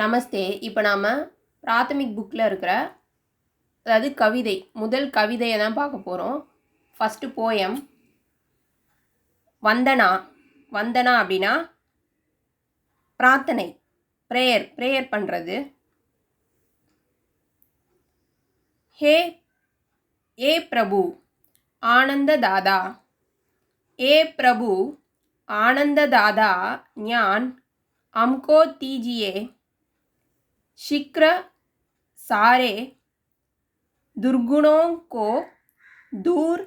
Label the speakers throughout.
Speaker 1: நமஸ்தே. இப்போ நாம் பிராத்தமிக் புக்கில் இருக்கிற அதாவது கவிதை முதல் கவிதையை தான் பார்க்க போகிறோம். ஃபஸ்ட்டு போயம் வந்தனா. வந்தனா அப்படின்னா பிரார்த்தனை, ப்ரேயர் பண்ணுறது. हे ए प्रभु आनंद दादा, ए प्रभु आनंद दादा ज्ञान हमको दीजिए, शीघ्र सारे दुर्गुणों को दूर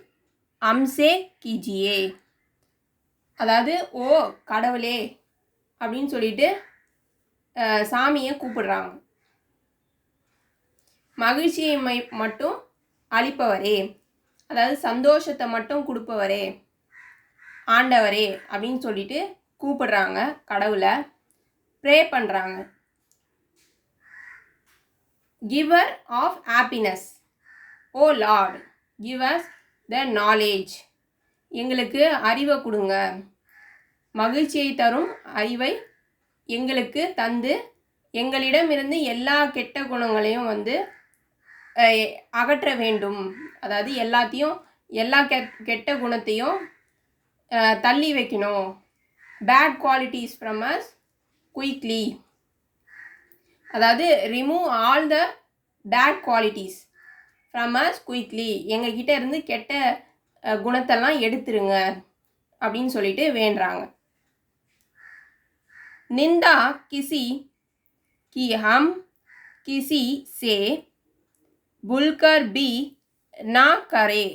Speaker 1: हमसे कीजिए. அதாவது ஓ கடவுளே அப்படின்னு சொல்லிட்டு சாமியை கூப்பிடுறாங்க. மகிழ்ச்சியை மட்டும் அளிப்பவரே, அதாவது சந்தோஷத்தை மட்டும் கொடுப்பவரே, ஆண்டவரே அப்படின்னு சொல்லிட்டு கூப்பிடுறாங்க. கடவுளை ப்ரே பண்ணுறாங்க. Giver of happiness, O Lord give us the knowledge. எங்களுக்கு அறிவை கொடுங்க, மகிழ்ச்சியை தரும் அறிவை எங்களுக்கு தந்து எங்களிடமிருந்து எல்லா கெட்ட குணங்களையும் அகற்ற வேண்டும். அதாவது எல்லா கெட்ட குணத்தையும் தள்ளி வைக்கணும். Bad qualities from us quickly, அதாவது remove all the bad qualities from us quickly. எங்ககிட்ட இருந்து கெட்ட குணத்தெல்லாம் எடுத்துருங்க அப்படின்னு சொல்லிட்டு வேண்டுறாங்க. நிந்தா கிசி कि हम किसी से भूलकर भी ना करें,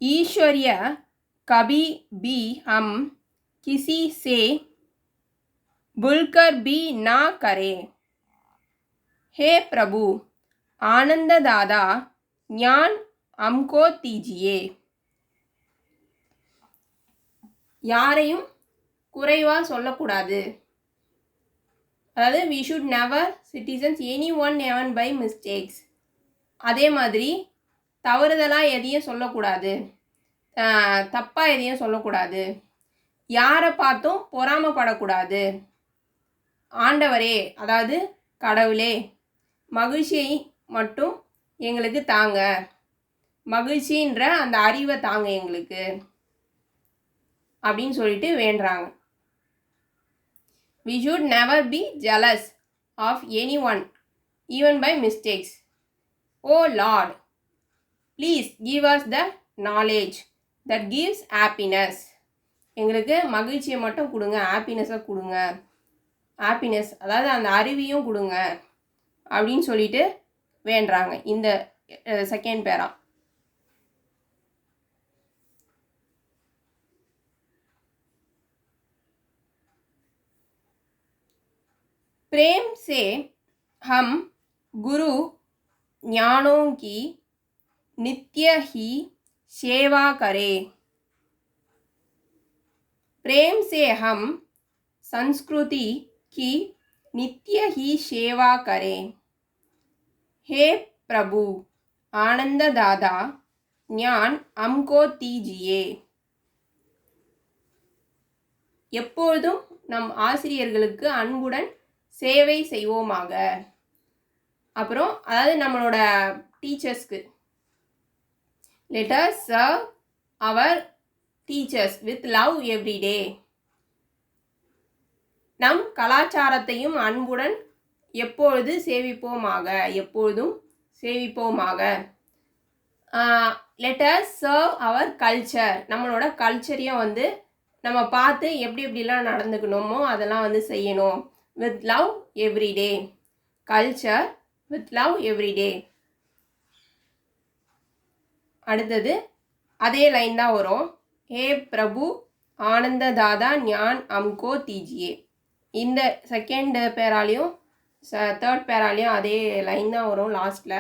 Speaker 1: ईश्वरीय कभी भी हम किसी से भूलकर भी ना करें. हे प्रभु आनंद दादा ज्ञान हमको दीजिए. யாரையும் குறைவாக சொல்லக்கூடாது. அதாவது we should never citizens anyone even by mistakes. அதே மாதிரி தவறுதலாக எதையும் சொல்லக்கூடாது, தப்பாக எதையும் சொல்லக்கூடாது, யாரை பார்த்தும் பொறாமப்படக்கூடாது. ஆண்டவரே, அதாவது கடவுளே, மகிழ்ச்சியை மட்டும் எங்களுக்கு தாங்க, மகிழ்ச்சின்ற அந்த அறிவை தாங்க எங்களுக்கு அப்படின்னு சொல்லிட்டு வேண்டுறாங்க. We should never be jealous of anyone, even by mistakes. Oh Lord, please give us the knowledge that gives happiness. எங்களுக்கு மகிழ்ச்சியை மட்டும் கொடுங்க, ஹாப்பினஸை கொடுங்க. ஹாப்பினஸ் அதாவது அந்த அறிவையும் கொடுங்க அப்படின்னு சொல்லிட்டு வேண்டுறாங்க. இந்த செகண்ட் பேரா. प्रेम से हम गुरु ज्ञानों की नित्य ही सेवा करें. प्रेम से हम संस्कृति की नित्य ही सेवा करें. हे प्रभु आनंद दादा ज्ञान हमको दीजिए. எப்பொழுதும் நம் ஆசிரியர்களுக்கு அன்புடன் சேவை செய்வோமாக. அப்புறம் அதாவது நம்மளோட டீச்சர்ஸ்க்கு let us serve our teachers with love every day. நம் கலாச்சாரத்தையும் அன்புடன் எப்பொழுதும் சேவிப்போமாக. let us serve our culture. நம்மளோட கல்ச்சரையும் நம்ம பார்த்து எப்படிலாம் நடந்துக்கணுமோ அதெல்லாம் செய்யணும். with love every day. culture with love every day. அடுத்தது அதே லைன் தான் வரும். ஹே பிரபு ஆனந்த தாதா ஞான் அம்கோ தீஜியே. இந்த செகண்ட் பேராலையும் தேர்ட் பேராலையும் அதே லைன் தான் வரும் லாஸ்டில்.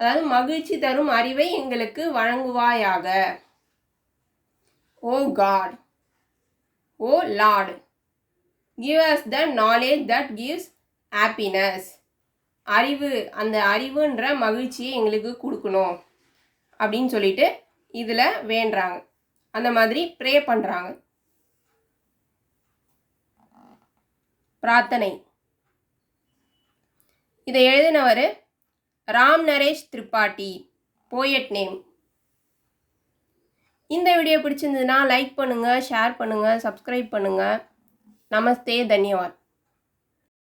Speaker 1: அதாவது மகிழ்ச்சி தரும் அறிவை எங்களுக்கு வழங்குவாயாக. Oh God, oh Lord give us the knowledge that gives happiness. அந்த அறிவுன்ற மகிழ்ச்சியை எங்களுக்கு கொடுக்கணும் அப்படின்னு சொல்லிட்டு இதில் வேண்டுறாங்க. அந்த மாதிரி ப்ரே பண்ணுறாங்க. பிரார்த்தனை. இதை எழுதினவர் ராம் நரேஷ் திரிபாட்டி. Poet name. இந்த வீடியோ பிடிச்சிருந்ததுன்னா லைக் பண்ணுங்கள், ஷேர் பண்ணுங்கள், சப்ஸ்கிரைப் பண்ணுங்கள். நமஸ்தே, தன்யவாத்.